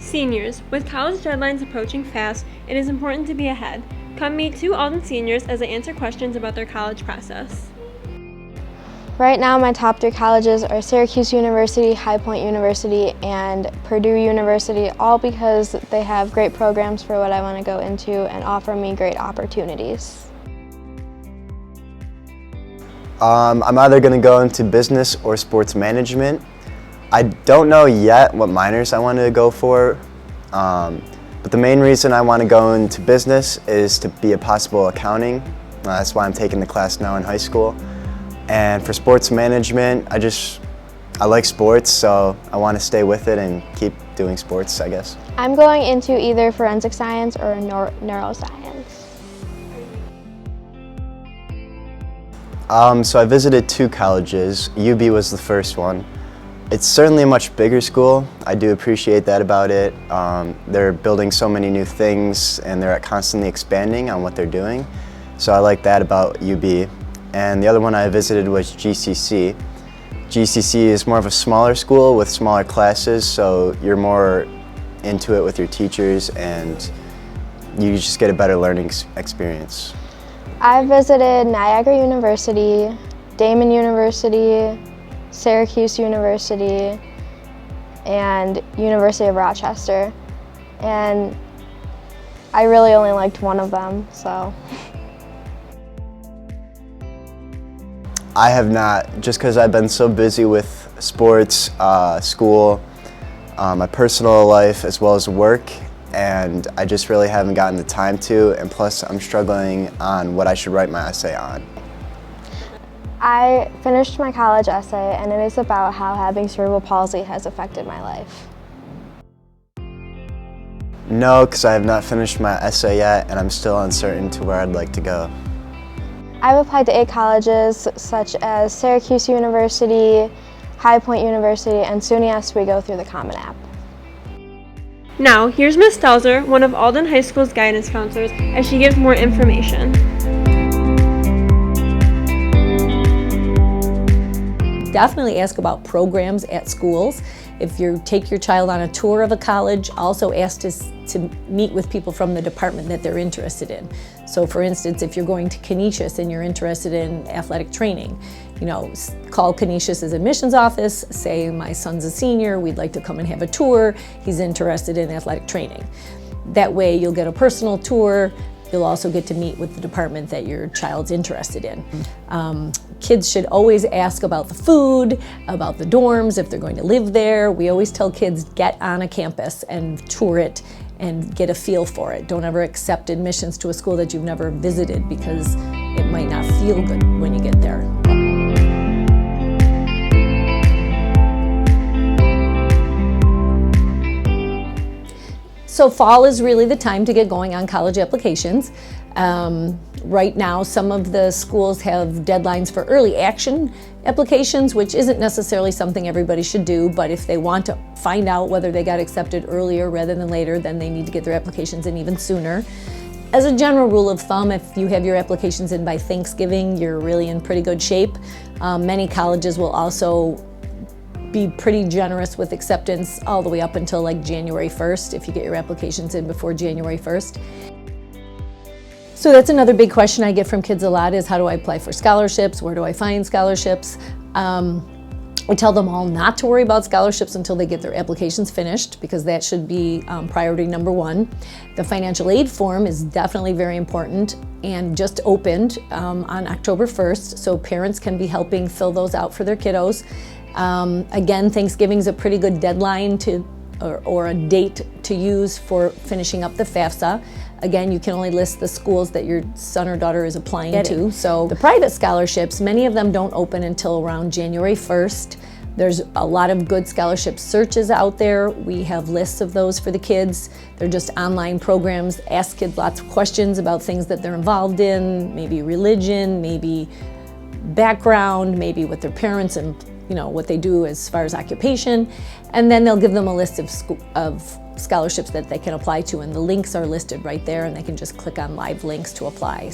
Seniors, with college deadlines approaching fast, it is important to be ahead. Come meet two Alden seniors as they answer questions about their college process. Right now, my top 3 colleges are Syracuse University, High Point University, and Purdue University, all because they have great programs for what I want to go into and offer me great opportunities. I'm either going to go into business or sports management. I don't know yet what minors I want to go for, but the main reason I want to go into business is to be a possible accounting. That's why I'm taking the class now in high school. And for sports management, I like sports, so I want to stay with it and keep doing sports, I guess. I'm going into either forensic science or neuroscience. So I visited 2 colleges. UB was the first one. It's certainly a much bigger school. I do appreciate that about it. They're building so many new things and they're constantly expanding on what they're doing. So I like that about UB. And the other one I visited was GCC. GCC is more of a smaller school with smaller classes, so you're more into it with your teachers and you just get a better learning experience. I visited Niagara University, Damon University, Syracuse University, and University of Rochester. And I really only liked one of them, so. I have not, just because I've been so busy with sports, school, my personal life, as well as work, and I just really haven't gotten the time to, and plus I'm struggling on what I should write my essay on. I finished my college essay, and it is about how having cerebral palsy has affected my life. No, because I have not finished my essay yet, and I'm still uncertain to where I'd like to go. I've applied to 8 colleges such as Syracuse University, High Point University, and soon yes, we go through the Common App. Now, here's Ms. Delzer, one of Alden High School's guidance counselors, as she gives more information. Definitely ask about programs at schools. If you take your child on a tour of a college, also ask to meet with people from the department that they're interested in. So for instance, if you're going to Canisius and you're interested in athletic training, call Canisius' admissions office, say my son's a senior, we'd like to come and have a tour, he's interested in athletic training. That way you'll get a personal tour. You'll also get to meet with the department that your child's interested in. Kids should always ask about the food, about the dorms, if they're going to live there. We always tell kids, get on a campus and tour it and get a feel for it. Don't ever accept admissions to a school that you've never visited because it might not feel good when you get there. So fall is really the time to get going on college applications. Right now, some of the schools have deadlines for early action applications, which isn't necessarily something everybody should do, but if they want to find out whether they got accepted earlier rather than later, then they need to get their applications in even sooner. As a general rule of thumb, if you have your applications in by Thanksgiving, you're really in pretty good shape. Many colleges will also be pretty generous with acceptance all the way up until like January 1st, if you get your applications in before January 1st. So that's another big question I get from kids a lot is how do I apply for scholarships? Where do I find scholarships? I tell them all not to worry about scholarships until they get their applications finished because that should be priority number 1. The financial aid form is definitely very important and just opened on October 1st, so parents can be helping fill those out for their kiddos. Again, Thanksgiving's a pretty good deadline or a date to use for finishing up the FAFSA. Again, you can only list the schools that your son or daughter is applying to. So the private scholarships, many of them don't open until around January 1st. There's a lot of good scholarship searches out there. We have lists of those for the kids. They're just online programs. Ask kids lots of questions about things that they're involved in, maybe religion, maybe background, maybe with their parents and what they do as far as occupation, and then they'll give them a list of scholarships that they can apply to, and the links are listed right there, and they can just click on live links to apply.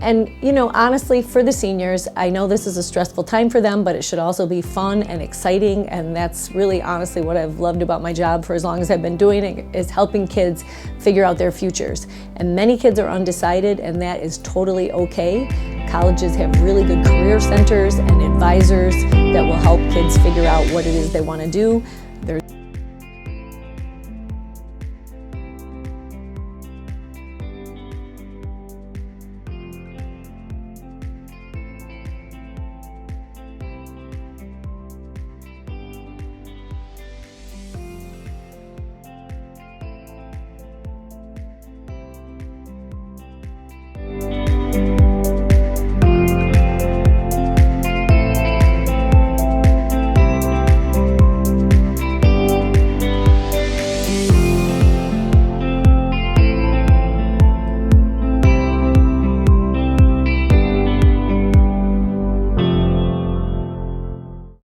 And you know, honestly, for the seniors, I know this is a stressful time for them, but it should also be fun and exciting, and that's really honestly what I've loved about my job for as long as I've been doing it, is helping kids figure out their futures. And many kids are undecided, and that is totally okay. Colleges have really good career centers and advisors that will help kids figure out what it is they want to do.